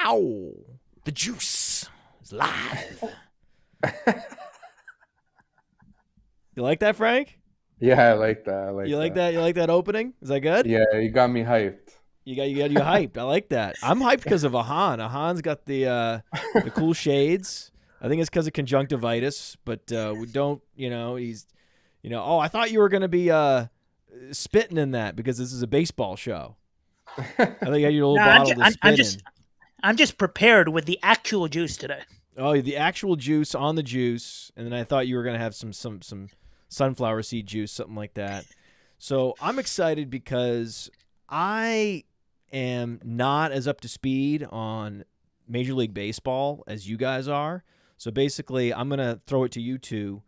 Ow. The juice is live. You like that, Frank? Yeah, I like that. I like You like that. that? You like that opening? Is that good? Yeah, you got me hyped. You hyped. I like that. I'm hyped because of Ahaan. Ahaan's got the cool shades. I think it's because of conjunctivitis, but we don't. He's. Oh, I thought you were gonna be spitting in that because this is a baseball show. I think you had your little No, bottle to spit in. I'm just prepared with the actual juice today. Oh, the actual juice on the juice, and then I thought you were gonna have some sunflower seed juice, something like that. So I'm excited because I am not as up to speed on Major League Baseball as you guys are. So basically, I'm gonna throw it to you two,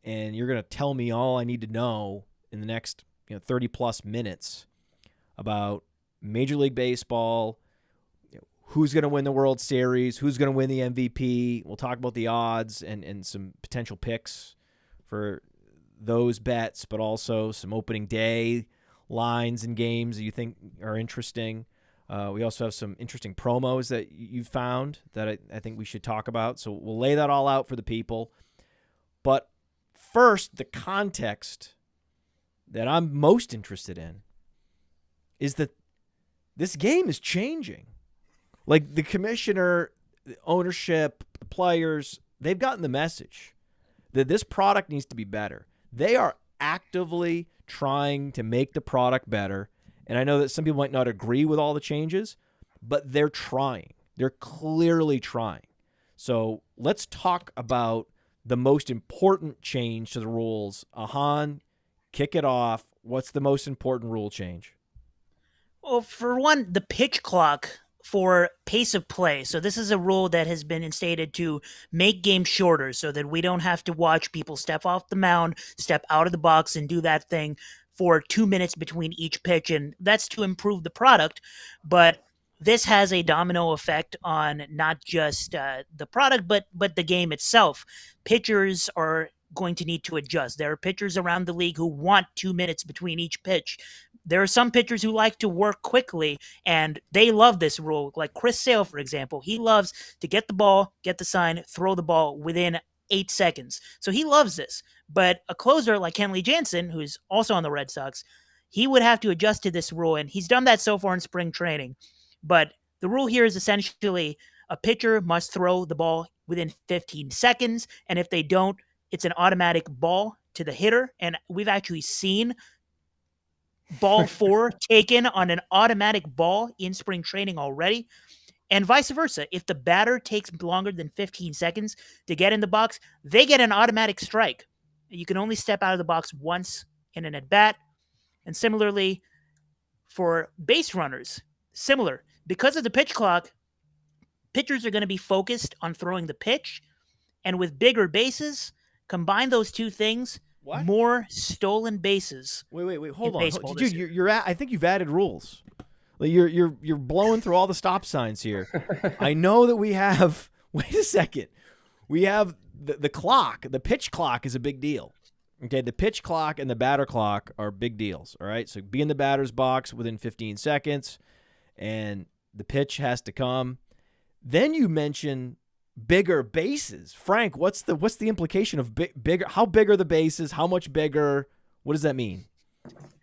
and you're gonna tell me all I need to know in the next 30 plus minutes about Major League Baseball. Who's going to win the World Series? Who's going to win the MVP? We'll talk about the odds and some potential picks for those bets, but also some opening day lines and games that you think are interesting. We also have some interesting promos that you've found that I think we should talk about. So we'll lay that all out for the people. But first, the context that I'm most interested in is that this game is changing. Like the commissioner, the ownership, the players, they've gotten the message that this product needs to be better. They are actively trying to make the product better. And I know that some people might not agree with all the changes, but they're trying. They're clearly trying. So let's talk about the most important change to the rules. Ahaan, kick it off. What's the most important rule change? Well, for one, the pitch clock for pace of play. So this is a rule that has been instated to make games shorter so that we don't have to watch people step off the mound, step out of the box, and do that thing for 2 minutes between each pitch. And that's to improve the product. But this has a domino effect on not just the product, but the game itself. Pitchers are going to need to adjust. There are pitchers around the league who want 2 minutes between each pitch. There are some pitchers who like to work quickly, and they love this rule. Like Chris Sale, for example, he loves to get the ball, get the sign, throw the ball within 8 seconds. So he loves this. But a closer like Kenley Jansen, who's also on the Red Sox, he would have to adjust to this rule, and he's done that so far in spring training. But the rule here is essentially a pitcher must throw the ball within 15 seconds, and if they don't, it's an automatic ball to the hitter. And we've actually seen ball 4 taken on an automatic ball in spring training already, and vice versa. If the batter takes longer than 15 seconds to get in the box, they get an automatic strike. You can only step out of the box once in an at-bat. And similarly, for base runners, similar. Because of the pitch clock, pitchers are going to be focused on throwing the pitch, and with bigger bases, combine those two things, What? more stolen bases. Wait, hold on, baseball dude. this year. You're at. I think you've added rules. Like you're blowing through all the stop signs here. I know that we have. Wait a second. We have the clock. The pitch clock is a big deal. Okay, the pitch clock and the batter clock are big deals. All right, so be in the batter's box within 15 seconds, and the pitch has to come. Then you mention bigger bases. Frank, what's the implication of bigger? How big are the bases? How much bigger? What does that mean?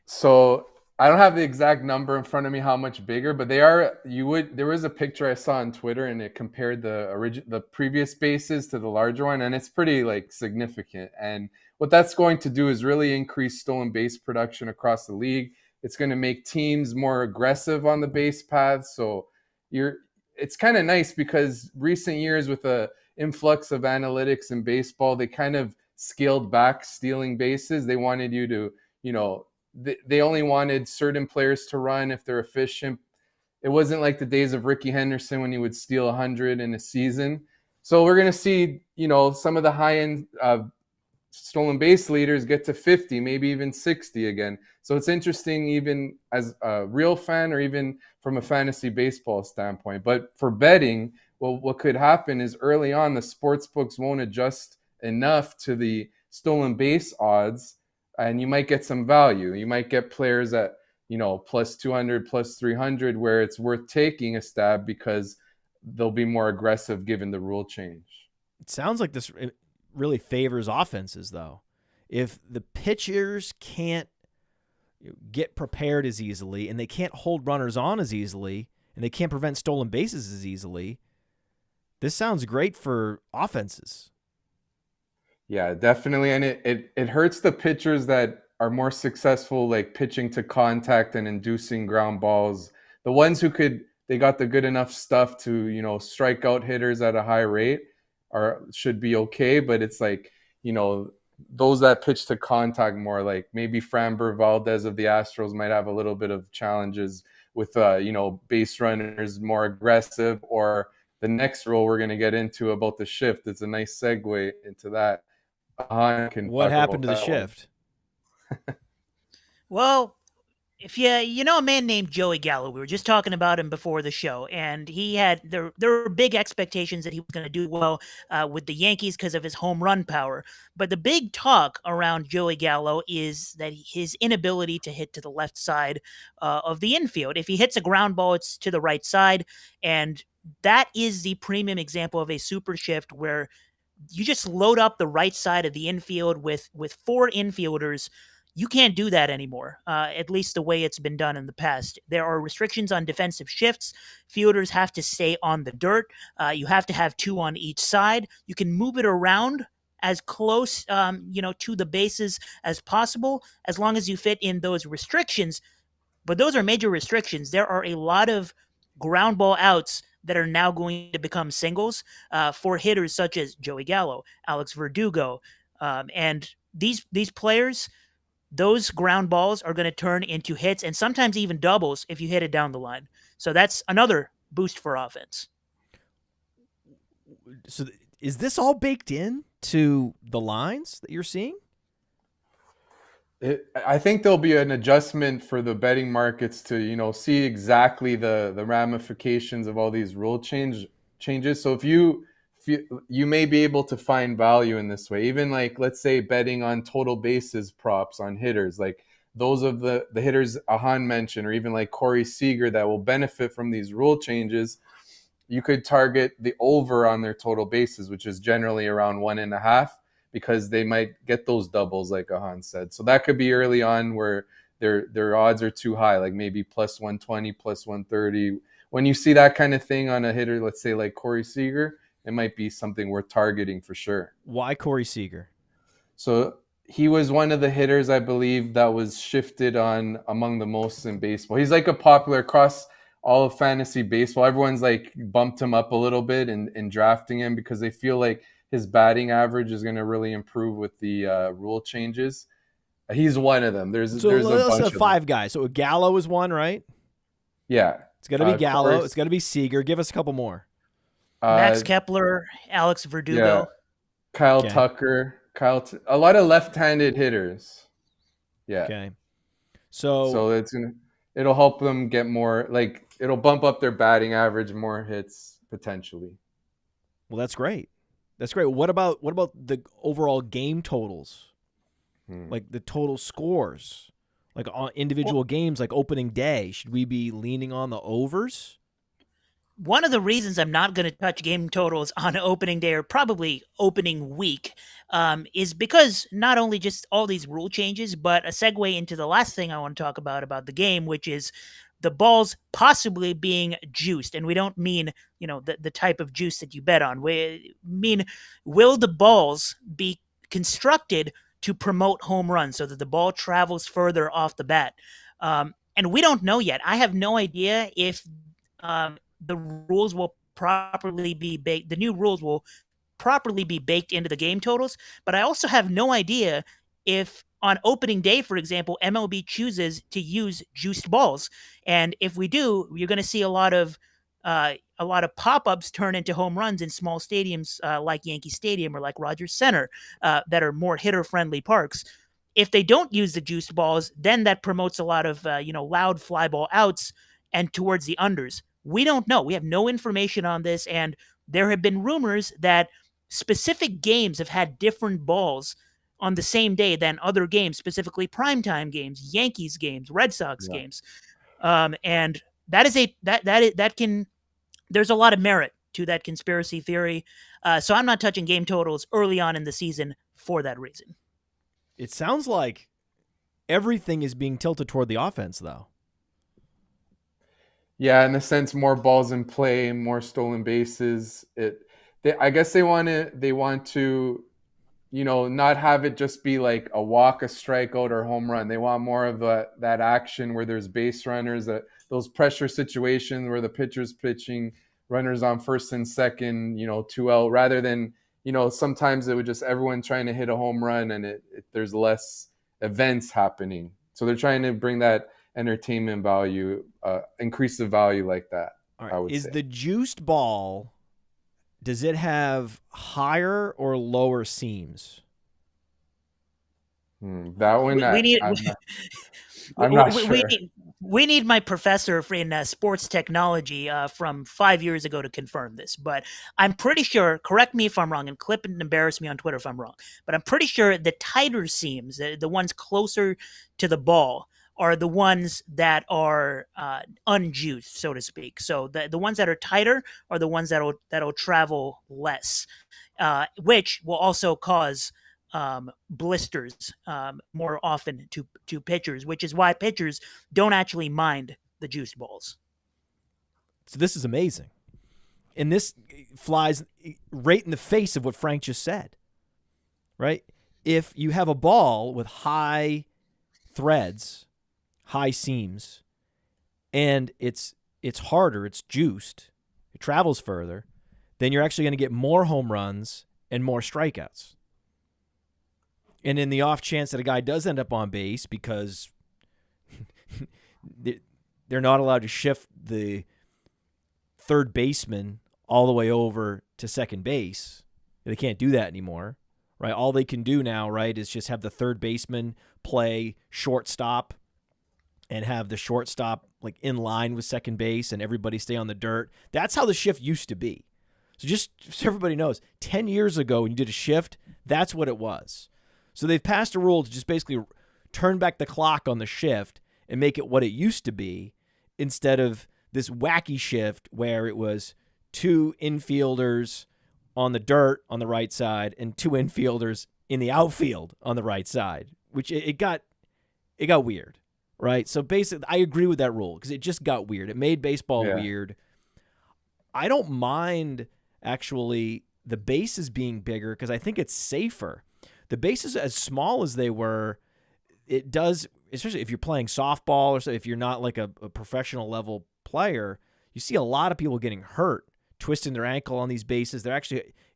So I don't have the exact number in front of me how much bigger, but they are. There was a picture I saw on Twitter, and it compared the previous bases to the larger one, and it's pretty significant. And what that's going to do is really increase stolen base production across the league. It's going to make teams more aggressive on the base paths. So it's kind of nice because recent years with the influx of analytics in baseball, they kind of scaled back stealing bases. They wanted you to, they only wanted certain players to run if they're efficient. It wasn't like the days of Ricky Henderson when he would steal 100 in a season. So we're going to see, some of the high-end stolen base leaders get to 50, maybe even 60 again. So it's interesting even as a real fan or even from a fantasy baseball standpoint. But for betting, well, what could happen is early on, the sports books won't adjust enough to the stolen base odds, and you might get some value. You might get players at, plus 200, plus 300, where it's worth taking a stab because they'll be more aggressive given the rule change. It sounds like this really favors offenses, though. If the pitchers can't get prepared as easily, and they can't hold runners on as easily, and they can't prevent stolen bases as easily, this sounds great for offenses. Yeah, definitely. And it hurts the pitchers that are more successful, like pitching to contact and inducing ground balls. The ones who they got the good enough stuff to, strike out hitters at a high rate should be okay. But it's like, those that pitch to contact more, like maybe Framber Valdez of the Astros might have a little bit of challenges with, base runners more aggressive, or the next rule we're going to get into about the shift. It's a nice segue into that. What happened to the shift? Well, if you know a man named Joey Gallo, we were just talking about him before the show, and there were big expectations that he was going to do well with the Yankees because of his home run power. But the big talk around Joey Gallo is that his inability to hit to the left side of the infield. If he hits a ground ball, it's to the right side, and that is the premium example of a super shift where you just load up the right side of the infield with 4 infielders. You can't do that anymore, at least the way it's been done in the past. There are restrictions on defensive shifts. Fielders have to stay on the dirt. You have to have 2 on each side. You can move it around as close, to the bases as possible, as long as you fit in those restrictions. But those are major restrictions. There are a lot of ground ball outs that are now going to become singles for hitters such as Joey Gallo, Alex Verdugo, and these players. Those ground balls are going to turn into hits and sometimes even doubles if you hit it down the line. So that's another boost for offense. So is this all baked in to the lines that you're seeing? I think there'll be an adjustment for the betting markets to, see exactly the ramifications of all these rule changes. So if you may be able to find value in this way, even like, let's say, betting on total bases props on hitters, like those of the hitters Ahaan mentioned, or even like Corey Seager that will benefit from these rule changes. You could target the over on their total bases, which is generally around 1.5, because they might get those doubles, like Ahaan said. So that could be early on where their odds are too high, like maybe plus 120, plus 130. When you see that kind of thing on a hitter, let's say like Corey Seager, it might be something worth targeting for sure. Why Corey Seager? So he was one of the hitters, I believe, that was shifted on among the most in baseball. He's like a popular across all of fantasy baseball. Everyone's like bumped him up a little bit in drafting him because they feel like his batting average is going to really improve with the rule changes. He's one of them. There's a bunch of 5 guys. So Gallo is one, right? Yeah. It's going to be Gallo. It's going to be Seager. Give us a couple more. Max Kepler, Alex Verdugo. Yeah. Kyle Tucker. A lot of left-handed hitters. Yeah. Okay. So it'll help them get more, like it'll bump up their batting average, more hits potentially. Well, that's great. That's great. What about the overall game totals? Like the total scores, like on individual games, like opening day. Should we be leaning on the overs? One of the reasons I'm not going to touch game totals on opening day or probably opening week is because not only just all these rule changes, but a segue into the last thing I want to talk about the game, which is the balls possibly being juiced. And we don't mean, the type of juice that you bet on. We mean, will the balls be constructed to promote home runs so that the ball travels further off the bat? And we don't know yet. I have no idea if the rules will properly be baked. The new rules will properly be baked into the game totals, but I also have no idea if on opening day, for example, MLB chooses to use juiced balls. And if we do, you're going to see a lot of pop-ups turn into home runs in small stadiums like Yankee Stadium or like Rogers Center that are more hitter-friendly parks. If they don't use the juiced balls, then that promotes a lot of loud fly ball outs and towards the unders. We don't know. We have no information on this, and there have been rumors that specific games have had different balls on the same day than other games, specifically primetime games, Yankees games, Red Sox games, and that is there's a lot of merit to that conspiracy theory. So I'm not touching game totals early on in the season for that reason. It sounds like everything is being tilted toward the offense, though. Yeah, in a sense, more balls in play, more stolen bases. I guess they want to, not have it just be like a walk, a strikeout, or home run. They want more of that action where there's base runners, those pressure situations where the pitcher's pitching, runners on first and second, 2 out, rather than, sometimes it would just everyone trying to hit a home run and there's less events happening. So they're trying to bring that entertainment value, increase the value like that. All right. I would say. The juiced ball, does it have higher or lower seams? That one, we need my professor in sports technology from 5 years ago to confirm this, but I'm pretty sure, correct me if I'm wrong, and clip and embarrass me on Twitter if I'm wrong, but I'm pretty sure the tighter seams, the ones closer to the ball, are the ones that are unjuiced, so to speak. So the ones that are tighter are the ones that'll travel less, which will also cause blisters more often to pitchers, which is why pitchers don't actually mind the juiced balls. So this is amazing. And this flies right in the face of what Frank just said, right? If you have a ball with high threads, high seams, and it's harder, it's juiced, it travels further, then you're actually going to get more home runs and more strikeouts. And in the off chance that a guy does end up on base because they're not allowed to shift the third baseman all the way over to second base, they can't do that anymore, right? All they can do now, right, is just have the third baseman play shortstop and have the shortstop like in line with second base and everybody stay on the dirt. That's how the shift used to be. So just so everybody knows, 10 years ago when you did a shift, that's what it was. So they've passed a rule to just basically turn back the clock on the shift and make it what it used to be instead of this wacky shift where it was 2 infielders on the dirt on the right side and 2 infielders in the outfield on the right side, which it got weird. Right, so basically, I agree with that rule because it just got weird. It made baseball weird. I don't mind, actually, the bases being bigger because I think it's safer. The bases, as small as they were, it does, especially if you're playing softball or so, if you're not like a professional level player, you see a lot of people getting hurt, twisting their ankle on these bases.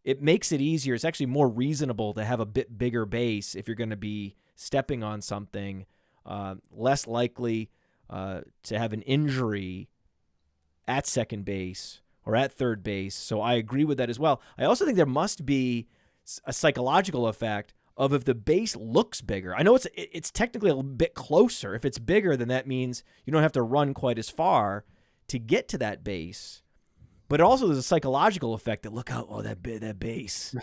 It makes it easier. It's actually more reasonable to have a bit bigger base if you're going to be stepping on something. Less likely to have an injury at second base or at third base. So I agree with that as well. I also think there must be a psychological effect of if the base looks bigger. I know it's technically a bit closer. If it's bigger, then that means you don't have to run quite as far to get to that base. But also there's a psychological effect that that base,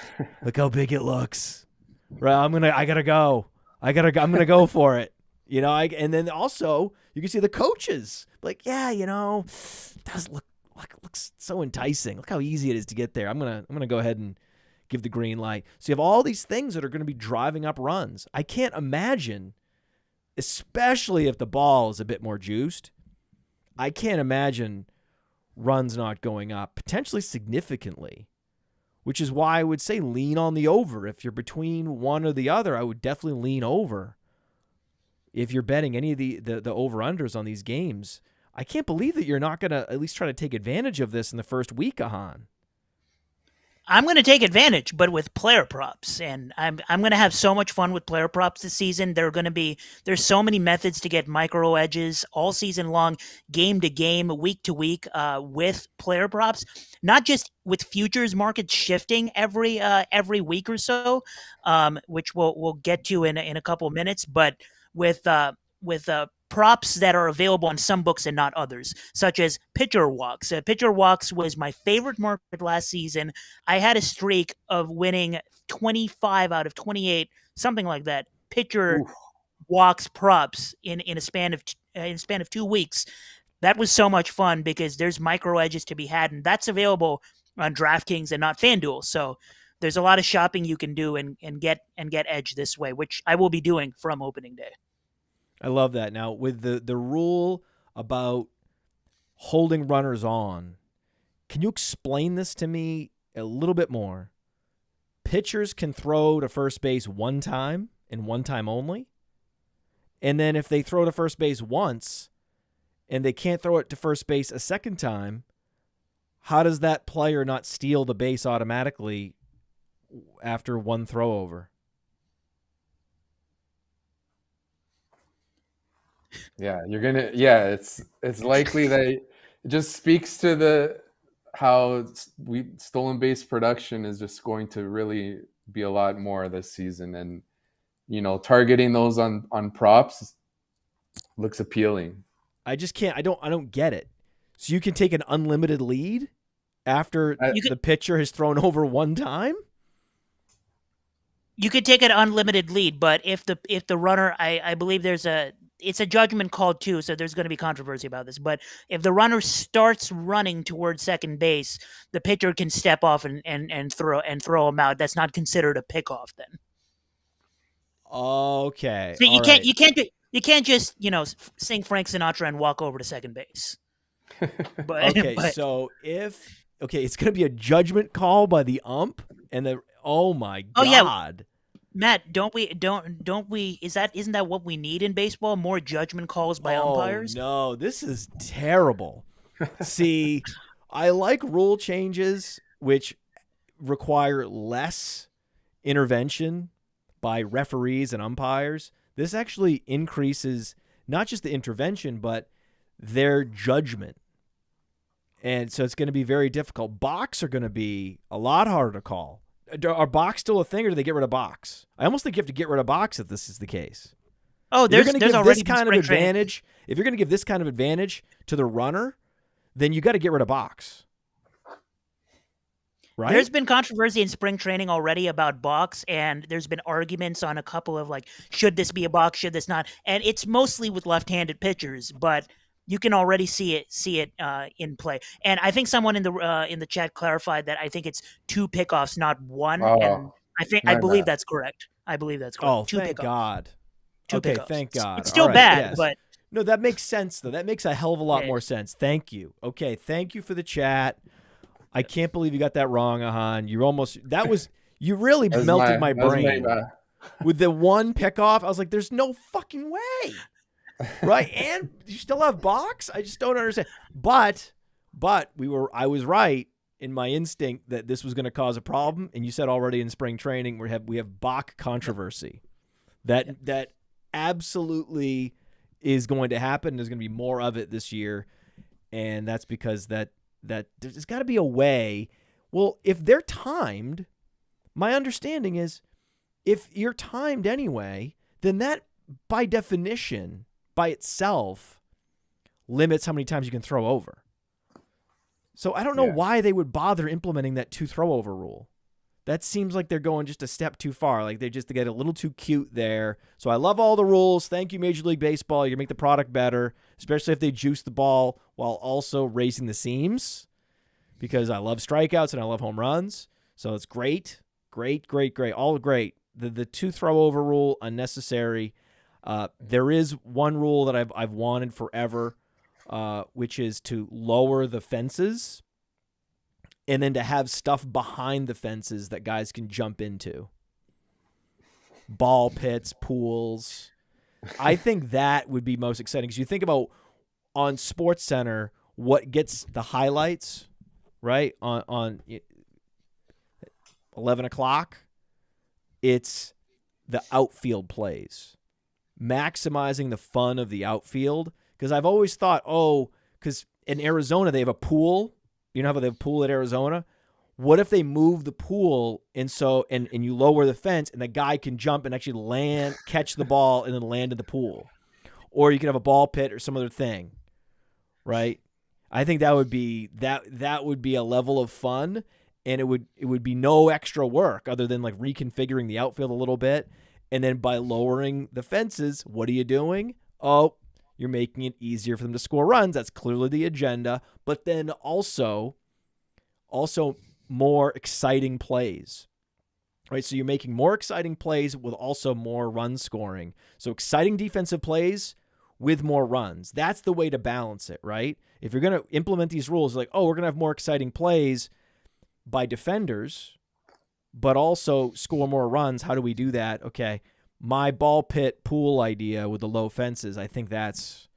look how big it looks. Right, I'm gonna go for it. And then also you can see the coaches like, it does looks so enticing. Look how easy it is to get there. I'm gonna go ahead and give the green light. So you have all these things that are going to be driving up runs. I can't imagine, especially if the ball is a bit more juiced, I can't imagine runs not going up potentially significantly. Which is why I would say lean on the over. If you're between one or the other, I would definitely lean over. If you're betting any of the over-unders on these games, I can't believe that you're not going to at least try to take advantage of this in the first week, Ahaan. I'm going to take advantage, but with player props, and I'm going to have so much fun with player props this season. There's so many methods to get micro edges all season long, game to game, week to week, with player props. Not just with futures markets shifting every week or so, which we'll get to in a couple of minutes, but with props that are available on some books and not others, such as pitcher walks. Pitcher walks was my favorite market last season. I had a streak of winning 25 out of 28, something like that. Pitcher walks props in a span of 2 weeks. That was so much fun because there's micro edges to be had, and that's available on DraftKings and not FanDuel. So there's a lot of shopping you can do and get edge this way, which I will be doing from opening day. I love that. Now, with the rule about holding runners on, can you explain this to me a little bit more? Pitchers can throw to first base one time and one time only. And then if they throw to first base once and they can't throw it to first base a second time, how does that player not steal the base automatically after one throw over? Yeah, it's likely that it just speaks to how stolen base production is just going to really be a lot more this season, and targeting those on props looks appealing. I just can't. I don't get it. So you can take an unlimited lead after the pitcher has thrown over one time? You could take an unlimited lead, but if the runner, I believe it's a judgment call too, so there's going to be controversy about this. But if the runner starts running towards second base, the pitcher can step off and throw him out. That's not considered a pickoff then. Okay. So you can't just sing Frank Sinatra and walk over to second base. But, okay, so it's going to be a judgment call by the ump, and oh my god. Yeah. Matt, isn't that what we need in baseball? More judgment calls by umpires? No, this is terrible. See, I like rule changes which require less intervention by referees and umpires. This actually increases not just the intervention, but their judgment. And so it's going to be very difficult. Box are going to be a lot harder to call. Are box still a thing, or do they get rid of box? I almost think you have to get rid of box if this is the case. Oh, there's already this kind of advantage. If you're going to give this kind of advantage to the runner, then you got to get rid of box. Right? There's been controversy in spring training already about box, and there's been arguments on a couple of should this be a box, should this not? And it's mostly with left-handed pitchers, but you can already see it in play. And I think someone in the chat clarified that I think it's 2 pickoffs, not 1. And I believe that's correct. Oh, thank God. Okay, pickoffs. Thank God. It's still bad, but no, that makes sense though. That makes a hell of a lot more sense. Thank you. Okay, thank you for the chat. I can't believe you got that wrong, Ahaan. You really melted my brain. With the 1 pickoff, I was like, there's no fucking way. Right? And you still have box? I just don't understand. But I was right in my instinct that this was going to cause a problem, and you said already in spring training we have Bach controversy. That absolutely is going to happen. There's going to be more of it this year, and that's because that there's got to be a way. Well, if they're timed, my understanding is if you're timed anyway, then that by definition by itself limits how many times you can throw over. So I don't know why they would bother implementing that 2 throw over rule. That seems like they're going just a step too far. Like they get a little too cute there. So I love all the rules. Thank you, Major League Baseball. You make the product better, especially if they juice the ball while also raising the seams, because I love strikeouts and I love home runs. So it's great. All great. The 2 throw over rule, unnecessary. There is one rule that I've wanted forever, which is to lower the fences and then to have stuff behind the fences that guys can jump into. Ball pits, pools. I think that would be most exciting, because you think about on SportsCenter what gets the highlights, right? On 11 o'clock, it's the outfield plays. Maximizing the fun of the outfield, because I've always thought, because in Arizona they have a pool. You know how they have a pool at Arizona? What if they move the pool and you lower the fence and the guy can jump and actually catch the ball and then land in the pool? Or you could have a ball pit or some other thing, right? I think that would be a level of fun, and it would be no extra work other than reconfiguring the outfield a little bit. And then by lowering the fences, what are you doing? Oh, you're making it easier for them to score runs. That's clearly the agenda. But then also more exciting plays. Right, so you're making more exciting plays with also more run scoring. So exciting defensive plays with more runs. That's the way to balance it, right? If you're going to implement these rules, like, oh, we're going to have more exciting plays by defenders, but also score more runs. How do we do that? Okay, my ball pit pool idea with the low fences, I think that's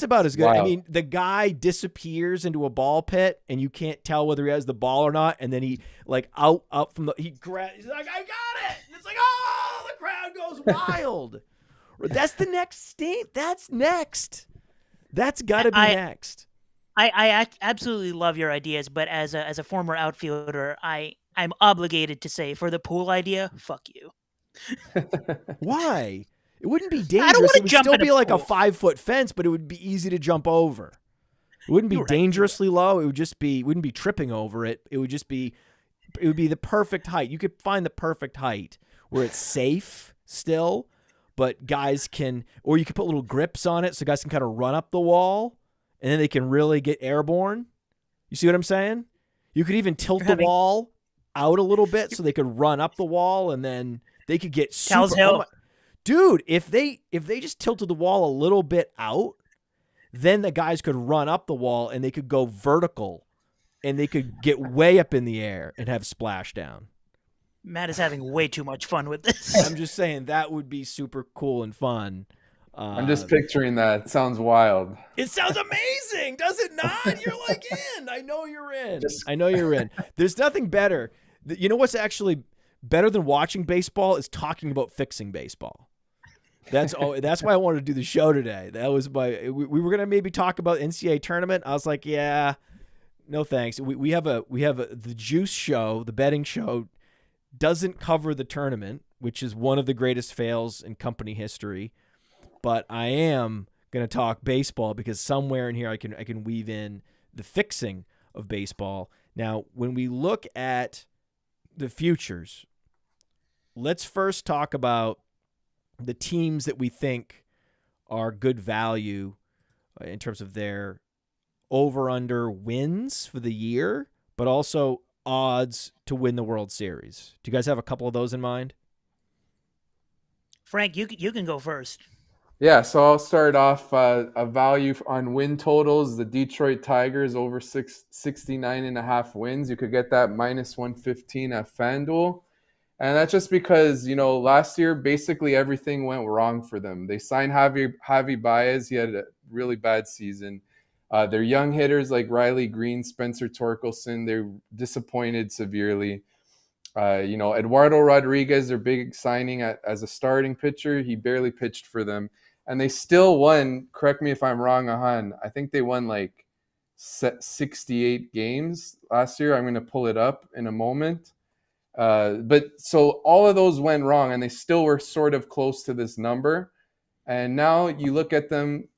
about as good. Wow. I mean, the guy disappears into a ball pit and you can't tell whether he has the ball or not. And then he like out from the, he's like, I got it. And it's like, oh, the crowd goes wild. That's the next state. That's next. That's got to be next. I absolutely love your ideas, but as a former outfielder, I'm obligated to say for the pool idea, fuck you. Why? It wouldn't be I don't dangerous. wanna It would jump still in a be like a pool. 5-foot fence, but it would be easy to jump over. It wouldn't be You're right, you're dangerously low. It would just be, wouldn't be tripping over it. It would be the perfect height. You could find the perfect height where it's safe still, but guys can, or you could put little grips on it so guys can kind of run up the wall and then they can really get airborne. You see what I'm saying? You could even tilt the wall out a little bit so they could run up the wall and then they could get super. Dude, if they just tilted the wall a little bit out, then the guys could run up the wall and they could go vertical and they could get way up in the air and have splashdown. Matt is having way too much fun with this. I'm just saying that would be super cool and fun. I'm just picturing that. It sounds wild. It sounds amazing, does it not? You're like in. I know you're in. I know you're in. There's nothing better. You know what's actually better than watching baseball is talking about fixing baseball. That's why I wanted to do the show today. That was we were gonna maybe talk about NCAA tournament. I was like, yeah, no thanks. We have the juice show, the betting show, doesn't cover the tournament, which is one of the greatest fails in company history. But I am gonna talk baseball because somewhere in here I can weave in the fixing of baseball. Now, when we look at the futures, let's first talk about the teams that we think are good value in terms of their over-under wins for the year, but also odds to win the World Series. Do you guys have a couple of those in mind? Frank, you can go first. Yeah, so I'll start off a value on win totals. The Detroit Tigers over 69.5 wins. You could get that minus 115 at FanDuel. And that's just because, last year, basically everything went wrong for them. They signed Javi Baez. He had a really bad season. Their young hitters like Riley Green, Spencer Torkelson, they're disappointed severely. Eduardo Rodriguez, their big signing as a starting pitcher, he barely pitched for them. And they still won, correct me if I'm wrong, Ahaan, I think they won like 68 games last year. I'm going to pull it up in a moment. But so all of those went wrong and they still were sort of close to this number. And now you look at them,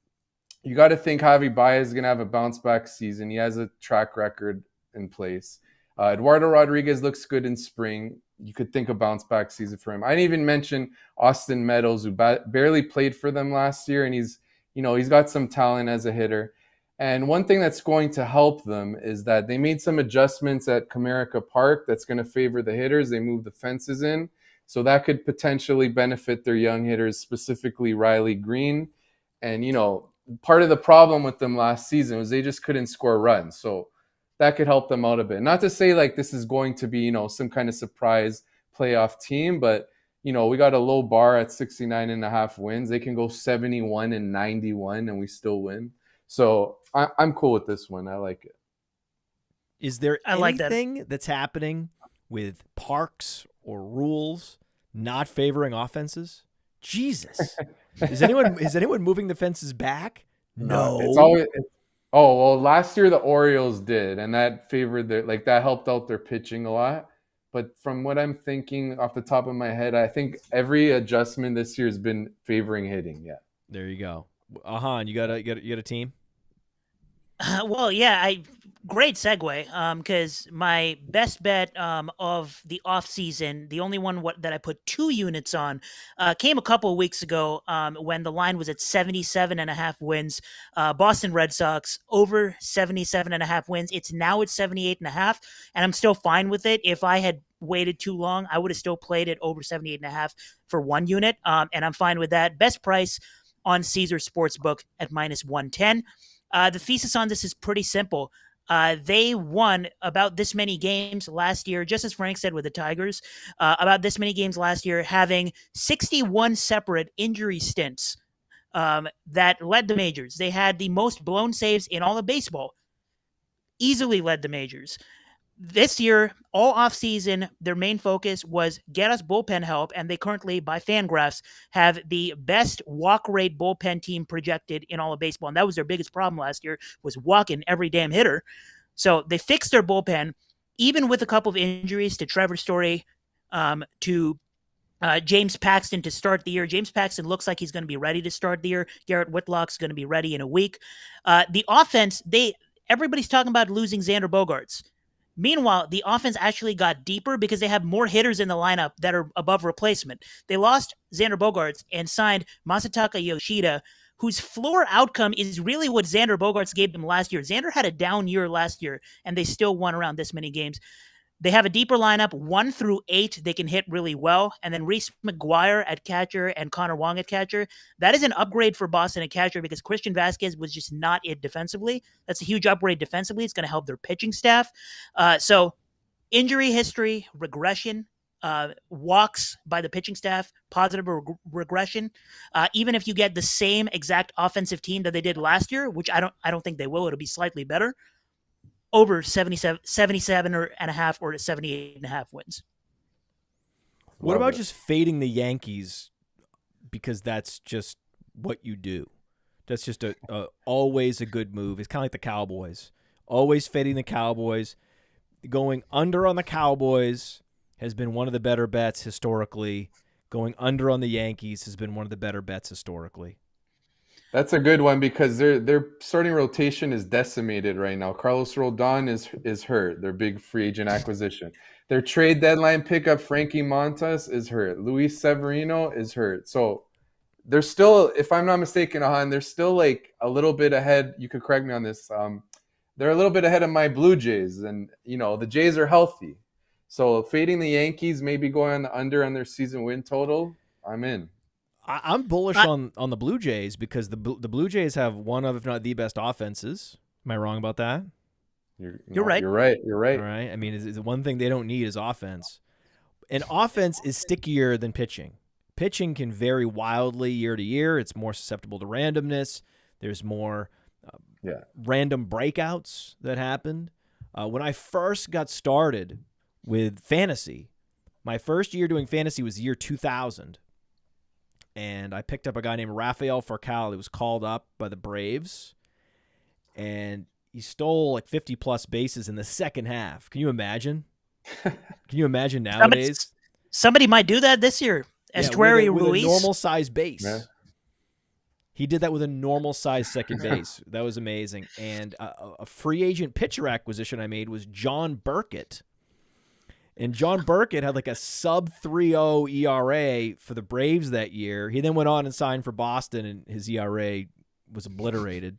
you got to think Javi Baez is going to have a bounce back season. He has a track record in place. Eduardo Rodriguez looks good in spring. You could think a bounce back season for him. I didn't even mention Austin Meadows, who barely played for them last year. And he's got some talent as a hitter. And one thing that's going to help them is that they made some adjustments at Comerica Park that's going to favor the hitters. They moved the fences in. So that could potentially benefit their young hitters, specifically Riley Green. And, part of the problem with them last season was they just couldn't score runs. So that could help them out a bit. Not to say like this is going to be, some kind of surprise playoff team, but, we got a low bar at 69.5 wins. They can go 71 and 91 and we still win. So I'm cool with this one. I like it. Is there anything that's happening with parks or rules not favoring offenses? Jesus. Is anyone moving the fences back? No. It's always last year the Orioles did, and that favored that helped out their pitching a lot. But from what I'm thinking off the top of my head, I think every adjustment this year has been favoring hitting. Yeah. There you go. Ahaan, you got a team? Well, yeah, great segue. Because my best bet of the off season, the only one that I put 2 units on, came a couple of weeks ago. When the line was at 77.5 wins. Boston Red Sox over 77.5 wins. It's now at 78.5, and I'm still fine with it. If I had waited too long, I would have still played it over 78.5 for 1 unit. And I'm fine with that. Best price on Caesar Sportsbook at -110. The thesis on this is pretty simple. They won about this many games last year, just as Frank said with the Tigers, about this many games last year, having 61 separate injury stints that led the majors. They had the most blown saves in all of baseball, easily led the majors. This year, all offseason, their main focus was get us bullpen help, and they currently, by Fangraphs, have the best walk rate bullpen team projected in all of baseball. And that was their biggest problem last year, was walking every damn hitter. So they fixed their bullpen, even with a couple of injuries to Trevor Story, to James Paxton to start the year. James Paxton looks like he's going to be ready to start the year. Garrett Whitlock's going to be ready in a week. The offense, everybody's talking about losing Xander Bogaerts. Meanwhile, the offense actually got deeper because they have more hitters in the lineup that are above replacement. They lost Xander Bogaerts and signed Masataka Yoshida, whose floor outcome is really what Xander Bogaerts gave them last year. Xander had a down year last year, and they still won around this many games. They have a deeper lineup, 1 through 8. They can hit really well. And then Reese McGuire at catcher and Connor Wong at catcher. That is an upgrade for Boston at catcher because Christian Vasquez was just not it defensively. That's a huge upgrade defensively. It's going to help their pitching staff. So injury history, regression, walks by the pitching staff, positive regression. Even if you get the same exact offensive team that they did last year, which I don't think they will, it'll be slightly better. Over 77 or and a half or 78.5 wins. What about just fading the Yankees because that's just what you do? That's just always a good move. It's kind of like the Cowboys. Always fading the Cowboys. Going under on the Cowboys has been one of the better bets historically. Going under on the Yankees has been one of the better bets historically. That's a good one because their starting rotation is decimated right now. Carlos Rodon is hurt. Their big free agent acquisition. Their trade deadline pickup, Frankie Montas, is hurt. Luis Severino is hurt. So they're still, if I'm not mistaken, Ahaan, they're still like a little bit ahead. You could correct me on this. They're a little bit ahead of my Blue Jays, and the Jays are healthy. So fading the Yankees, maybe going on the under on their season win total, I'm in. I'm bullish on the Blue Jays because the Blue Jays have one of, if not the best offenses. Am I wrong about that? You're right. You're right. You're right. All right. I mean, the one thing they don't need is offense. And offense is stickier than pitching. Pitching can vary wildly year to year. It's more susceptible to randomness. There's more random breakouts that happened. When I first got started with fantasy, my first year doing fantasy was the year 2000. And I picked up a guy named Rafael Furcal. He was called up by the Braves. And he stole like 50-plus bases in the second half. Can you imagine? Can you imagine nowadays? Somebody might do that this year. Estuary with Ruiz. A normal-sized base. Yeah. He did that with a normal-sized second base. That was amazing. And a free agent pitcher acquisition I made was John Burkett. And John Burkett had like a sub 3.0 ERA for the Braves that year. He then went on and signed for Boston, and his ERA was obliterated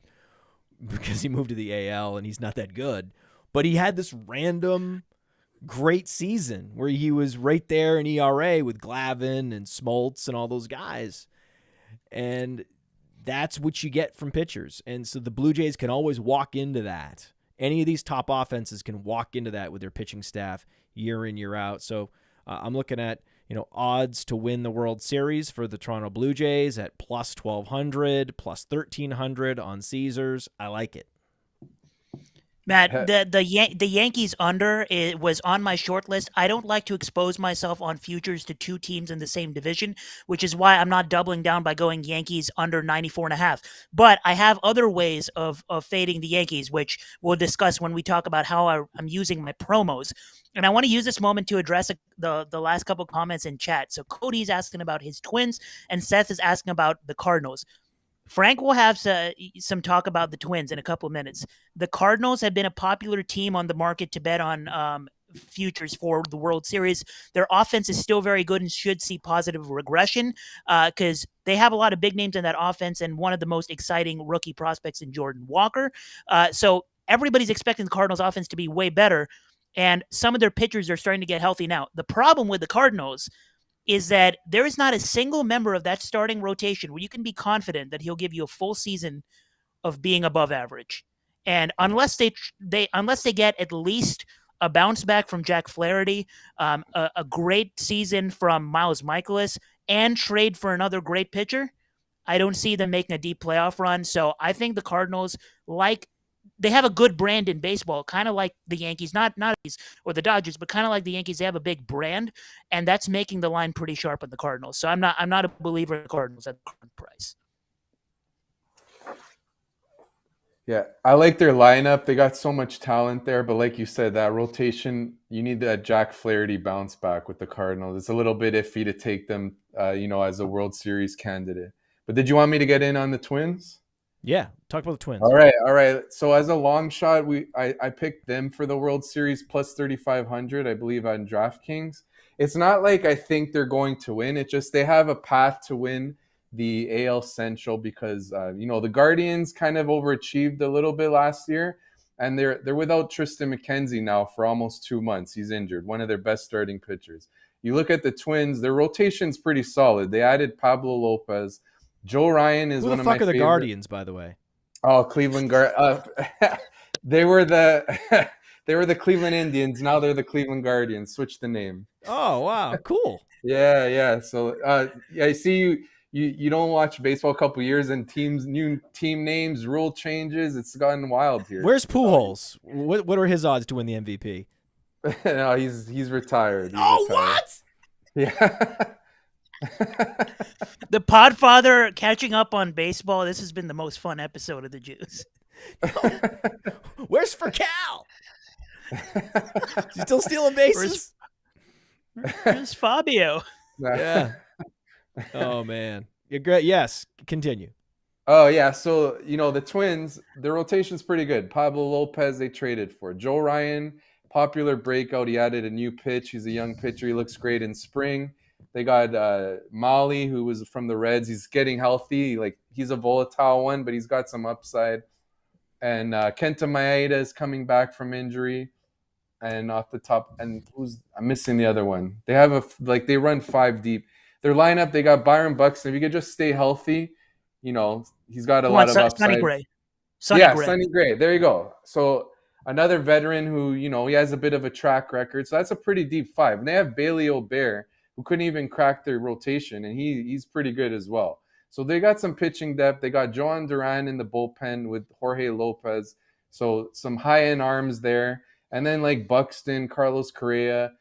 because he moved to the AL, and he's not that good. But he had this random great season where he was right there in ERA with Glavine and Smoltz and all those guys. And that's what you get from pitchers. And so the Blue Jays can always walk into that. Any of these top offenses can walk into that with their pitching staff year in, year out. So I'm looking at odds to win the World Series for the Toronto Blue Jays at plus 1,200, plus 1,300 on Caesars. I like it. Matt, the Yankees under was on my short list. I don't like to expose myself on futures to two teams in the same division, which is why I'm not doubling down by going Yankees under 94.5. But I have other ways of fading the Yankees, which we'll discuss when we talk about how I'm using my promos. And I want to use this moment to address the last couple comments in chat. So Cody's asking about his Twins, and Seth is asking about the Cardinals. Frank will have some talk about the Twins in a couple of minutes. The Cardinals have been a popular team on the market to bet on futures for the World Series. Their offense is still very good and should see positive regression because they have a lot of big names in that offense and one of the most exciting rookie prospects in Jordan Walker. So everybody's expecting the Cardinals offense to be way better, and some of their pitchers are starting to get healthy now. The problem with the Cardinals is that there is not a single member of that starting rotation where you can be confident that he'll give you a full season of being above average. And unless they get at least a bounce back from Jack Flaherty, a great season from Miles Michaelis, and trade for another great pitcher, I don't see them making a deep playoff run. So I think the Cardinals, they have a good brand in baseball, kind of like the Yankees, not or the Dodgers, but kind of like the Yankees. They have a big brand, and that's making the line pretty sharp on the Cardinals. So I'm not a believer in the Cardinals at the current price. Yeah, I like their lineup. They got so much talent there, but like you said, that rotation, you need that Jack Flaherty bounce back with the Cardinals. It's a little bit iffy to take them, as a World Series candidate. But did you want me to get in on the Twins? Yeah, talk about the Twins. All right. So as a long shot, I picked them for the World Series plus 3,500, I believe, on DraftKings. It's not like I think they're going to win. It's just they have a path to win the AL Central because the Guardians kind of overachieved a little bit last year, and they're without Tristan McKenzie now for almost 2 months. He's injured, one of their best starting pitchers. You look at the Twins, their rotation's pretty solid. They added Pablo Lopez. Joe Ryan is one of my favorite. Who the fuck are the Guardians, by the way? Oh, Cleveland they were the Cleveland Indians. Now they're the Cleveland Guardians. Switch the name. Oh, wow, cool. Yeah. So I see you don't watch baseball a couple years and new team names, rule changes. It's gotten wild here. Where's Pujols? What are his odds to win the MVP? No, he's retired. Retired. What? Yeah. The Podfather catching up on baseball. This has been the most fun episode of the Juice. Where's Furcal? You still stealing bases? Where's Fabio? Yeah. Oh man. You're great. Yes. Continue. Oh yeah. So the Twins, their rotation's pretty good. Pablo Lopez they traded for. Joe Ryan, popular breakout. He added a new pitch. He's a young pitcher. He looks great in spring. They got Molly, who was from the Reds. He's getting healthy. He's a volatile one, but he's got some upside. And Kenta Maeda is coming back from injury. And off the top, and I'm missing the other one. They have they run 5 deep. Their lineup, they got Byron Buxton. If he could just stay healthy, he's got a lot of upside. Sonny Gray. Sonny Gray. There you go. So another veteran who, he has a bit of a track record. So that's a pretty deep 5. And they have Bailey O'Bear, who couldn't even crack their rotation, and he's pretty good as well. So they got some pitching depth. They got Joan Duran in the bullpen with Jorge Lopez. So some high-end arms there. And then Buxton, Carlos Correa,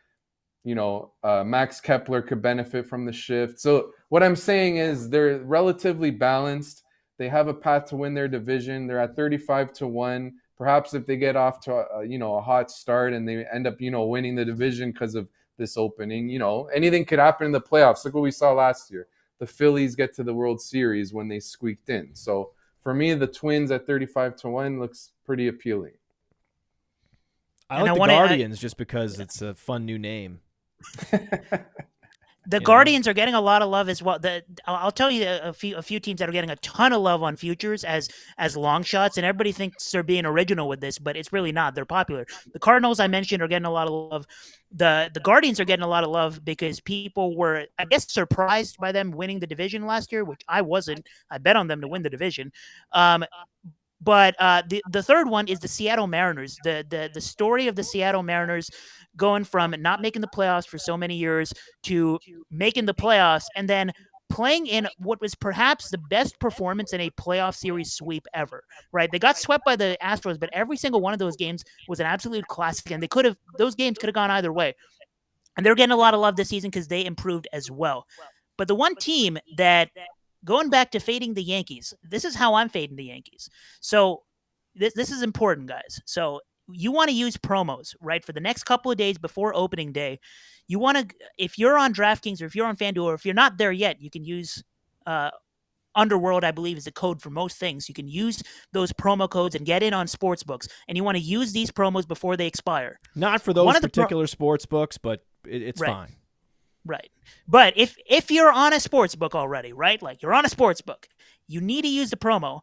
Max Kepler could benefit from the shift. So what I'm saying is they're relatively balanced. They have a path to win their division. They're at 35-1. Perhaps if they get off to a hot start and they end up winning the division because of this opening, anything could happen in the playoffs. Look what we saw last year. The Phillies get to the World Series when they squeaked in. So for me, the Twins at 35-1 looks pretty appealing. I like the Guardians just because it's a fun new name. The Guardians are getting a lot of love as well. I'll tell you a few teams that are getting a ton of love on futures as long shots, and everybody thinks they're being original with this, but it's really not. They're popular. The Cardinals I mentioned are getting a lot of love. The Guardians are getting a lot of love because people were, I guess, surprised by them winning the division last year, which I wasn't. I bet on them to win the division. But the third one is the Seattle Mariners. The story of the Seattle Mariners going from not making the playoffs for so many years to making the playoffs and then playing in what was perhaps the best performance in a playoff series sweep ever, right? They got swept by the Astros, but every single one of those games was an absolute classic, and those games could have gone either way. And they're getting a lot of love this season because they improved as well. But the one team that, going back to fading the Yankees, this is how I'm fading the Yankees. So this is important, guys. So you want to use promos, right? For the next couple of days before opening day, if you're on DraftKings or if you're on FanDuel or if you're not there yet, you can use Underworld, I believe, is the code for most things. You can use those promo codes and get in on sports books, and you want to use these promos before they expire. Not for those particular sports books, but it's right. fine. Right. But if you're on a sports book already, right? Like you're on a sports book, you need to use the promo.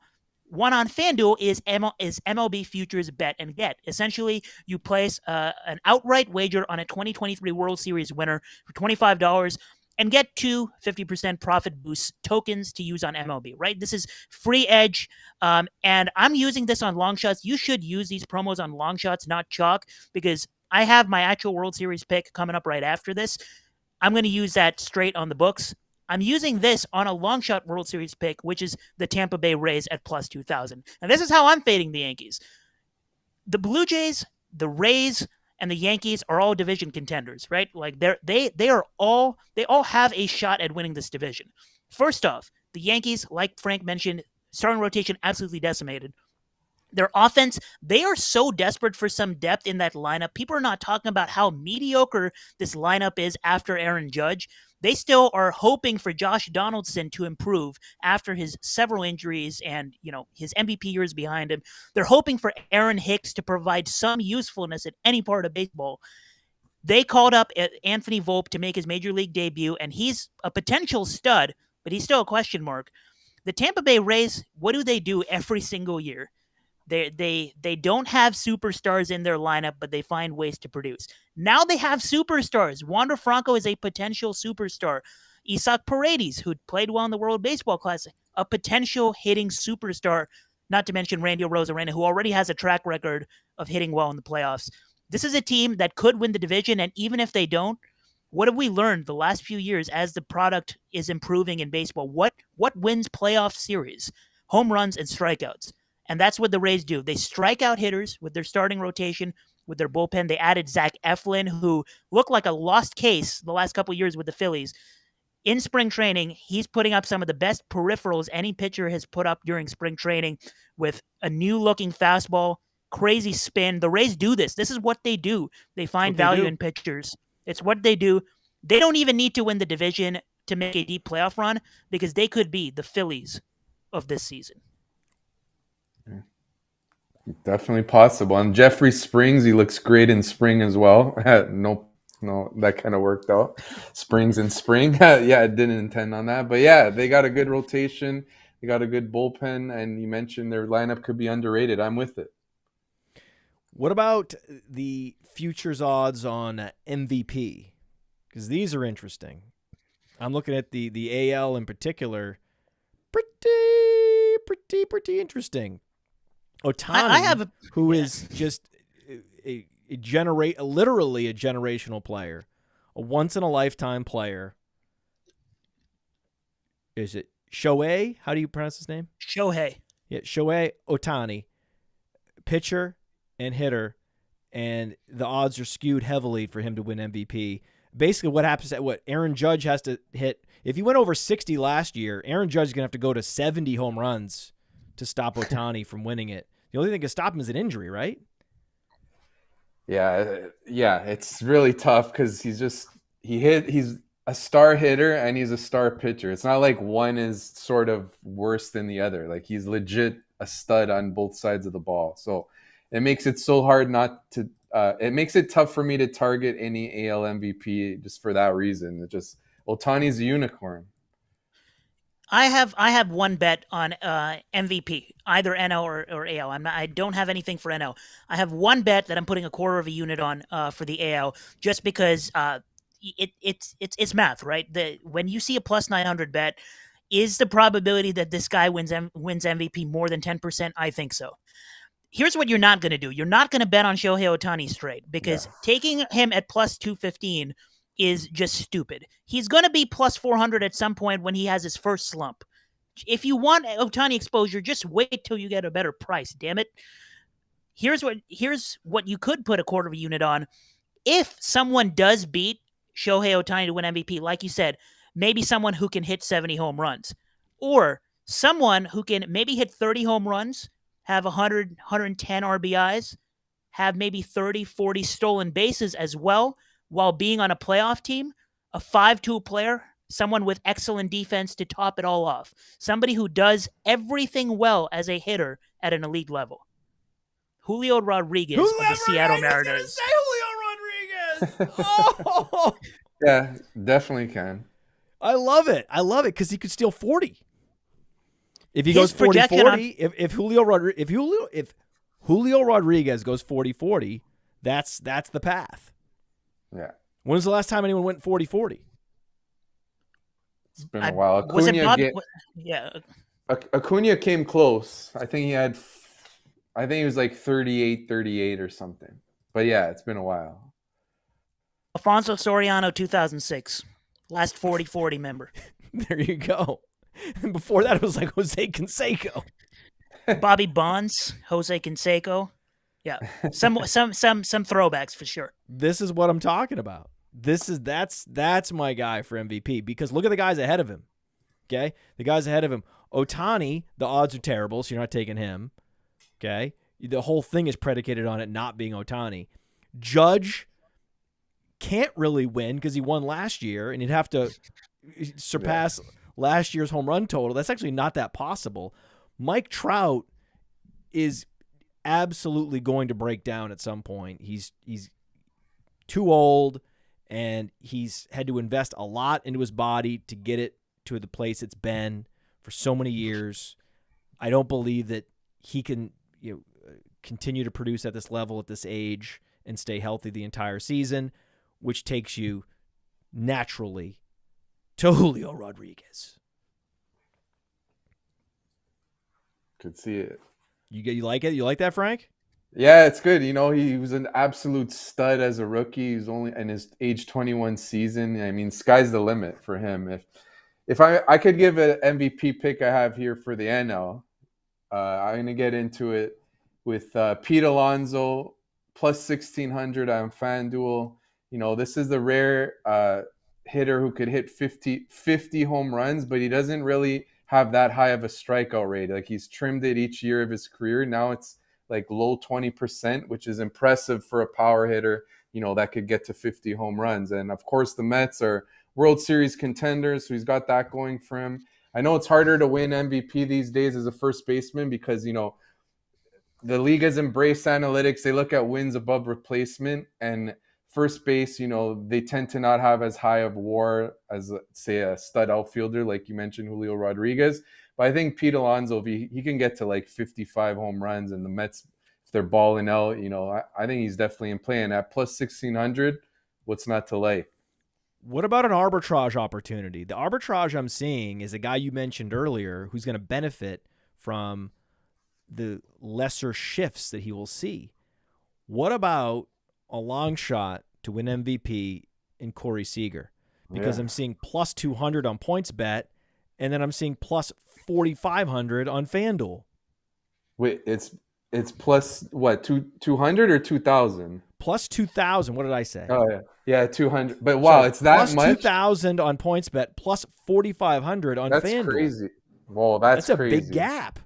One on FanDuel is MLB Futures Bet and Get. Essentially, you place an outright wager on a 2023 World Series winner for $25 and get 50% profit boost tokens to use on MLB, right? This is free edge, and I'm using this on long shots. You should use these promos on long shots, not chalk, because I have my actual World Series pick coming up right after this. I'm going to use that straight on the books. I'm using this on a long shot World Series pick, which is the Tampa Bay Rays at plus 2,000. And this is how I'm fading the Yankees. The Blue Jays, the Rays, and the Yankees are all division contenders, right? Like they all have a shot at winning this division. First off, the Yankees, like Frank mentioned, starting rotation absolutely decimated. Their offense, they are so desperate for some depth in that lineup. People are not talking about how mediocre this lineup is after Aaron Judge. They still are hoping for Josh Donaldson to improve after his several injuries and, his MVP years behind him. They're hoping for Aaron Hicks to provide some usefulness at any part of baseball. They called up Anthony Volpe to make his major league debut, and he's a potential stud, but he's still a question mark. The Tampa Bay Rays, what do they do every single year? They don't have superstars in their lineup, but they find ways to produce. Now they have superstars. Wander Franco is a potential superstar. Isaac Paredes, who played well in the World Baseball Classic, a potential hitting superstar, not to mention Randy Arozarena, who already has a track record of hitting well in the playoffs. This is a team that could win the division, and even if they don't, what have we learned the last few years as the product is improving in baseball? What wins playoff series? Home runs and strikeouts. And that's what the Rays do. They strike out hitters with their starting rotation, with their bullpen. They added Zach Eflin, who looked like a lost case the last couple of years with the Phillies. In spring training, he's putting up some of the best peripherals any pitcher has put up during spring training with a new-looking fastball, crazy spin. The Rays do this. This is what they do. They find value in pitchers. It's what they do. They don't even need to win the division to make a deep playoff run because they could be the Phillies of this season. Definitely possible. And Jeffrey Springs, he looks great in spring as well. No, that kind of worked out. Springs in spring. Yeah, I didn't intend on that. But yeah, they got a good rotation. They got a good bullpen. And you mentioned their lineup could be underrated. I'm with it. What about the futures odds on MVP? Because these are interesting. I'm looking at the AL in particular. Pretty interesting. Ohtani, who is just literally a generational player, a once-in-a-lifetime player. Is it Shohei? How do you pronounce his name? Shohei. Yeah, Shohei Ohtani, pitcher and hitter, and the odds are skewed heavily for him to win MVP. Basically, what happens at Aaron Judge has to hit. If he went over 60 last year, Aaron Judge is going to have to go to 70 home runs to stop Ohtani from winning it. The only thing that can stop him is an injury, right? Yeah, it's really tough because he's a star hitter and he's a star pitcher. It's not like one is sort of worse than the other. Like he's legit a stud on both sides of the ball. So it makes it so hard it makes it tough for me to target any AL MVP just for that reason. It just Ohtani's a unicorn. I have one bet on MVP, either NL or AL. I don't have anything for NL. I have one bet that I'm putting a quarter of a unit on for the AL, just because it's math, right? When you see a plus 900 bet, is the probability that this guy wins MVP more than 10%? I think so. Here's what you're not going to do. You're not going to bet on Shohei Ohtani straight because taking him at plus 215 is just stupid. He's going to be plus 400 at some point when he has his first slump. If you want Ohtani exposure, just wait till you get a better price, damn it. Here's what you could put a quarter of a unit on. If someone does beat Shohei Ohtani to win MVP, like you said, maybe someone who can hit 70 home runs, or someone who can maybe hit 30 home runs, have 100, 110 RBIs, have maybe 30, 40 stolen bases as well, while being on a playoff team, a 5-tool player, someone with excellent defense to top it all off, somebody who does everything well as a hitter at an elite level. Julio Rodriguez of the Seattle Mariners. Julio Rodriguez. Oh, Yeah, definitely can. I love it. I love it because he could steal 40. If he His goes 40-40, projection if Julio Rodriguez goes 40-40, that's the path. Yeah. When was the last time anyone went 40-40? It's been a while. Was it Bob? Acuna Yeah. Acuna came close. I think he was like 38 or something. But yeah, it's been a while. Alfonso Soriano, 2006. Last 40-40 member. There you go. And before that, it was like Jose Canseco. Bobby Bonds, Jose Canseco. Yeah, some throwbacks for sure. This is what I'm talking about. That's my guy for MVP because look at the guys ahead of him. Okay, the guys ahead of him. Ohtani, the odds are terrible, so you're not taking him. Okay, the whole thing is predicated on it not being Ohtani. Judge can't really win because he won last year, and he'd have to surpass last year's home run total. That's actually not that possible. Mike Trout is absolutely going to break down at some point. He's too old, and he's had to invest a lot into his body to get it to the place it's been for so many years. I don't believe that he can continue to produce at this level at this age and stay healthy the entire season, which takes you naturally to Julio Rodriguez. Could see it. You like it? You like that, Frank? Yeah, it's good. He was an absolute stud as a rookie. He's only in his age 21 season. I mean, sky's the limit for him. If I could give an MVP pick I have here for the NL, I'm going to get into it with Pete Alonso plus 1,600 on FanDuel. This is the rare hitter who could hit 50 home runs, but he doesn't really have that high of a strikeout rate. Like he's trimmed it each year of his career. Now it's like low 20%, which is impressive for a power hitter, that could get to 50 home runs. And of course the Mets are World Series contenders, so he's got that going for him. I know it's harder to win MVP these days as a first baseman because, the league has embraced analytics. They look at wins above replacement, and first base, they tend to not have as high of WAR as, say, a stud outfielder, like you mentioned, Julio Rodriguez. But I think Pete Alonso, if he can get to like 55 home runs, and the Mets, if they're balling out, I think he's definitely in play. And at plus 1,600, what's not to like? What about an arbitrage opportunity? The arbitrage I'm seeing is a guy you mentioned earlier who's going to benefit from the lesser shifts that he will see. What about a long shot to win MVP in Corey Seager? Because I'm seeing plus 200 on PointsBet, and then I'm seeing plus 4,500 on FanDuel. Wait, it's plus what, 200 or 2,000? Plus 2,000. What did I say? Oh yeah, 200. But wow, it's that plus much. Plus 2,000 on PointsBet, plus 4,500 on FanDuel. That's crazy. Whoa, that's crazy. A big gap.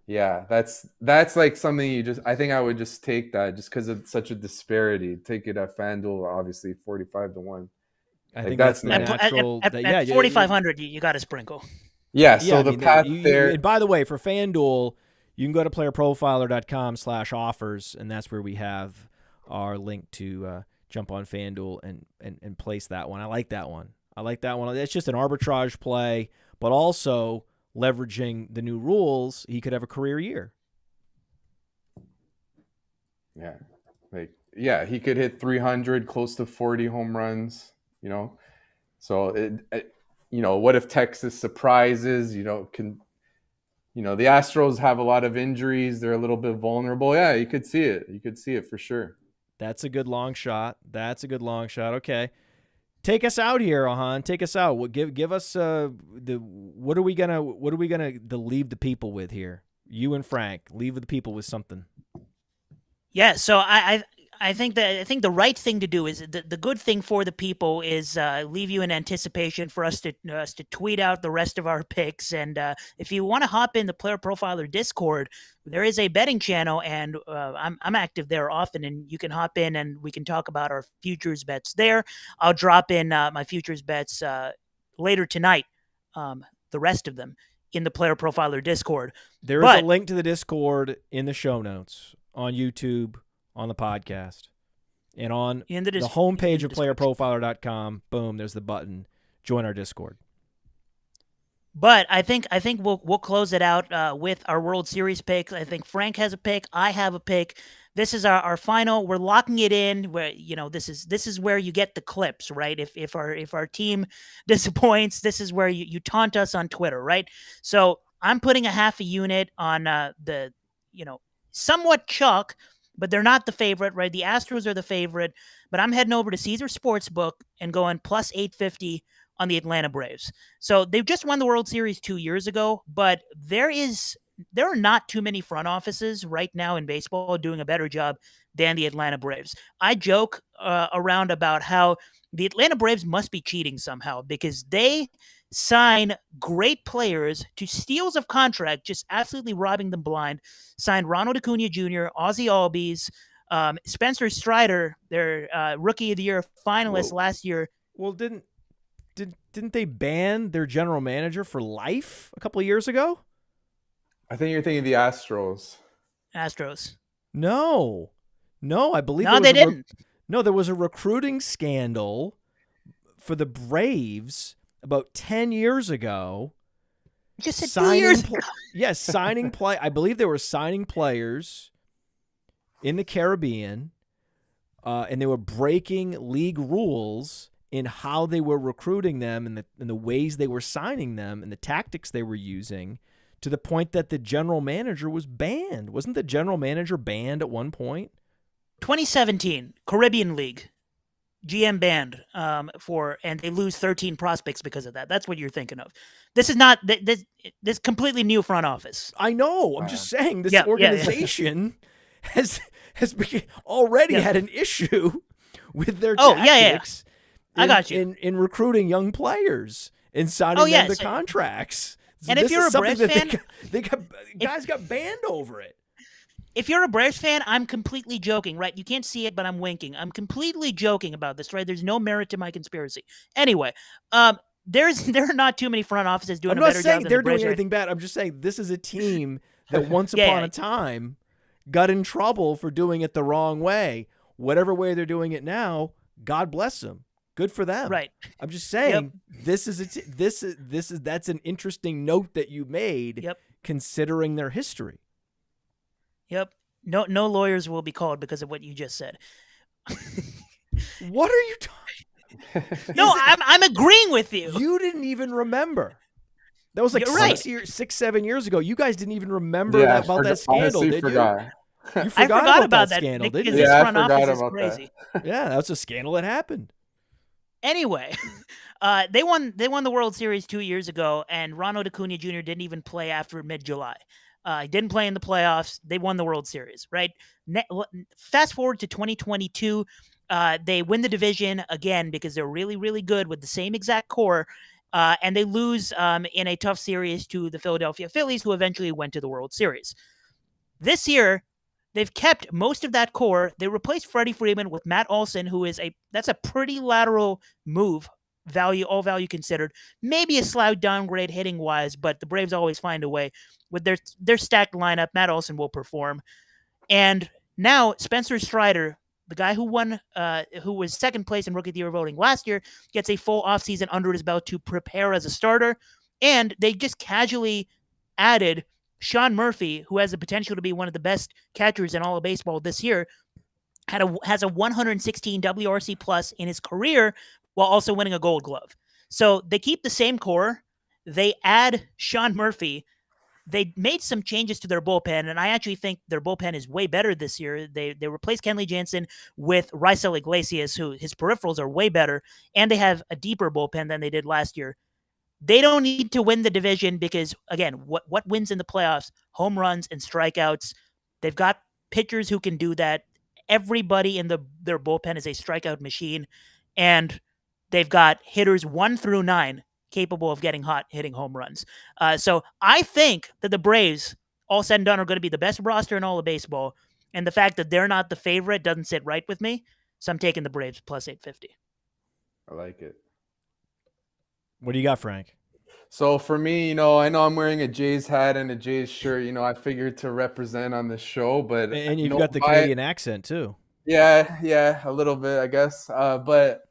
Yeah, that's like something I think I would just take that just because it's such a disparity. Take it at FanDuel, obviously 45-1. I think that's the natural. At 4,500, you got to sprinkle. Yeah, so the path there. And by the way, for FanDuel, you can go to playerprofiler.com/offers, and that's where we have our link to jump on FanDuel and place that one. I like that one. It's just an arbitrage play, but also leveraging the new rules, he could have a career year. Yeah, he could hit 300, close to 40 home runs. So what if Texas surprises? The Astros have a lot of injuries; they're a little bit vulnerable. Yeah, you could see it. You could see it for sure. That's a good long shot. Okay. Take us out here, Ahaan. Take us out. Give us what are we gonna leave the people with here? You and Frank, leave the people with something. Yeah. So I think the right thing to do is the good thing for the people is leave you in anticipation for us to tweet out the rest of our picks. And if you want to hop in the Player Profiler Discord, there is a betting channel, and I'm active there often, and you can hop in and we can talk about our futures bets there. I'll drop in my futures bets later tonight, the rest of them in the Player Profiler Discord. There is a link to the Discord in the show notes on YouTube, on the podcast, and on the homepage of playerprofiler.com. Boom, there's the button. Join our Discord. But I think we'll close it out with our World Series picks. I think Frank has a pick. I have a pick. This is our final. We're locking it in. Where this is where you get the clips, right? If our team disappoints, this is where you taunt us on Twitter, right? So I'm putting a half a unit on the somewhat chalk, but they're not the favorite, right? The Astros are the favorite, but I'm heading over to Caesar Sportsbook and going plus 850 on the Atlanta Braves. So they've just won the World Series 2 years ago, but there are not too many front offices right now in baseball doing a better job than the Atlanta Braves. I joke around about how the Atlanta Braves must be cheating somehow because they sign great players to steals of contract, just absolutely robbing them blind. Signed Ronald Acuna Jr., Ozzie Albies, Spencer Strider, their Rookie of the Year finalist last year. Well, didn't they ban their general manager for life a couple of years ago? I think you're thinking of the Astros. No, I believe they didn't. There was a recruiting scandal for the Braves about 10 years ago. You just said 2 years ago. Yes, signing play. I believe they were signing players in the Caribbean, and they were breaking league rules in how they were recruiting them and the ways they were signing them and the tactics they were using, to the point that the general manager was banned. Wasn't the general manager banned at one point? 2017 Caribbean League, GM banned and they lose 13 prospects because of that. That's what you're thinking of. This is not this completely new front office. I know. I'm just saying this organization has already had an issue with their tactics. I got you. In recruiting young players and signing them to contracts. And if you're a Braves fan, guys got banned over it. If you're a Braves fan, I'm completely joking, right? You can't see it, but I'm winking. I'm completely joking about this, right? There's no merit to my conspiracy. Anyway, there are not too many front offices doing a better job than the Braves. I'm not saying they're doing anything bad. I'm just saying this is a team that once upon a time got in trouble for doing it the wrong way. Whatever way they're doing it now, God bless them. Good for them. Right. I'm just saying that's an interesting note that you made considering their history. Yep. No lawyers will be called because of what you just said. What are you talking? No, I'm agreeing with you. You didn't even remember. That was like 6-7 years ago. You guys didn't even remember about that scandal, did you? You forgot about that scandal, didn't you? Yeah, I forgot about that. Yeah, that was a scandal that happened. Anyway, they won the World Series 2 years ago, and Ronald Acuna Jr. didn't even play after mid-July. He didn't play in the playoffs. They won the World Series, right? Fast forward to 2022, they win the division again because they're really, really good with the same exact core, and they lose in a tough series to the Philadelphia Phillies, who eventually went to the World Series. This year, they've kept most of that core. They replaced Freddie Freeman with Matt Olson, that's a pretty lateral move, all value considered. Maybe a slight downgrade hitting wise, but the Braves always find a way. With their stacked lineup, Matt Olson will perform. And now Spencer Strider, the guy who was second place in Rookie of the Year voting last year, gets a full offseason under his belt to prepare as a starter. And they just casually added Sean Murphy, who has the potential to be one of the best catchers in all of baseball this year, has a 116 WRC plus in his career while also winning a Gold Glove. So they keep the same core. They add Sean Murphy. They made some changes to their bullpen, and I actually think their bullpen is way better this year. They replaced Kenley Jansen with Raisel Iglesias, who his peripherals are way better, and they have a deeper bullpen than they did last year. They don't need to win the division because, again, what wins in the playoffs? Home runs and strikeouts. They've got pitchers who can do that. Everybody in their bullpen is a strikeout machine, and they've got hitters 1 through 9 capable of getting hot, hitting home runs. So I think that the Braves, all said and done, are going to be the best roster in all of baseball, and the fact that they're not the favorite doesn't sit right with me, so I'm taking the Braves plus 850. I like it. What do you got, Frank? So for me, I know I'm wearing a Jays hat and a Jays shirt. I figured to represent on the show, but And you've no got the bias. Canadian accent too. Yeah, a little bit, I guess. But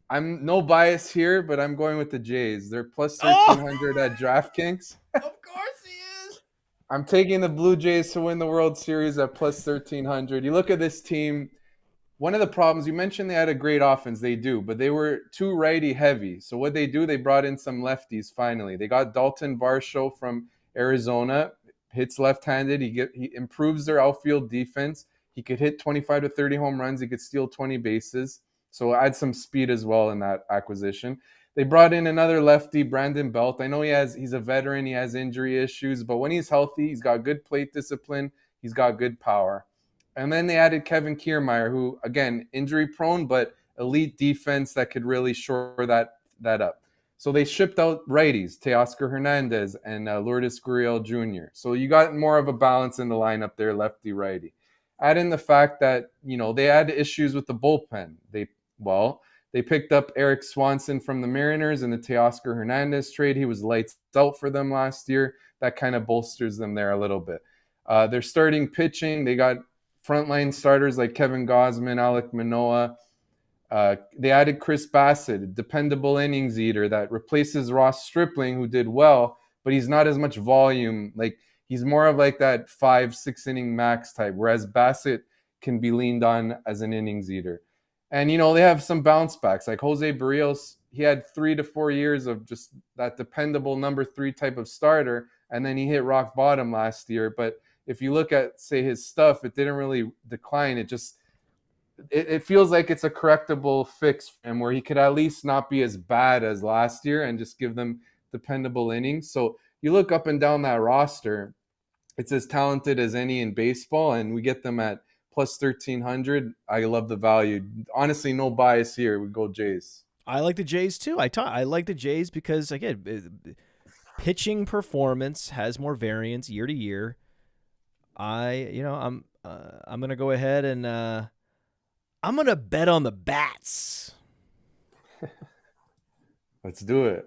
I'm no bias here, but I'm going with the Jays. They're plus Oh, 1,300 at DraftKings. of course he is. I'm taking the Blue Jays to win the World Series at plus 1,300. You look at this team. One of the problems, you mentioned they had a great offense. They do, but they were too righty heavy. So what they do, they brought in some lefties finally. They got Dalton Varsho from Arizona, hits left-handed. He improves their outfield defense. He could hit 25 to 30 home runs. He could steal 20 bases. So add some speed as well in that acquisition. They brought in another lefty, Brandon Belt. I know he's a veteran. He has injury issues, but when he's healthy, he's got good plate discipline. He's got good power. And then they added Kevin Kiermaier, who, again, injury prone, but elite defense that could really shore that up. So they shipped out righties, Teoscar Hernandez and Lourdes Gurriel Jr. So you got more of a balance in the lineup there, lefty-righty. Add in the fact that, they had issues with the bullpen. They picked up Eric Swanson from the Mariners in the Teoscar Hernandez trade. He was lights out for them last year. That kind of bolsters them there a little bit. They're starting pitching. They got frontline starters like Kevin Gausman, Alek Manoah. They added Chris Bassett, a dependable innings eater that replaces Ross Stripling, who did well, but he's not as much volume. Like, he's more of like that 5-6 inning max type, whereas Bassett can be leaned on as an innings eater. And, they have some bounce backs. Like Jose Barrios, he had 3 to 4 years of just that dependable number 3 type of starter, and then he hit rock bottom last year. But if you look at, say, his stuff, it didn't really decline. It feels like it's a correctable fix for him where he could at least not be as bad as last year and just give them dependable innings. So you look up and down that roster, it's as talented as any in baseball, and we get them at plus 1,300. I love the value. Honestly, no bias here. We go Jays. I like the Jays too. I like the Jays because, again, pitching performance has more variance year to year. I'm gonna go ahead and I'm gonna bet on the bats. Let's do it.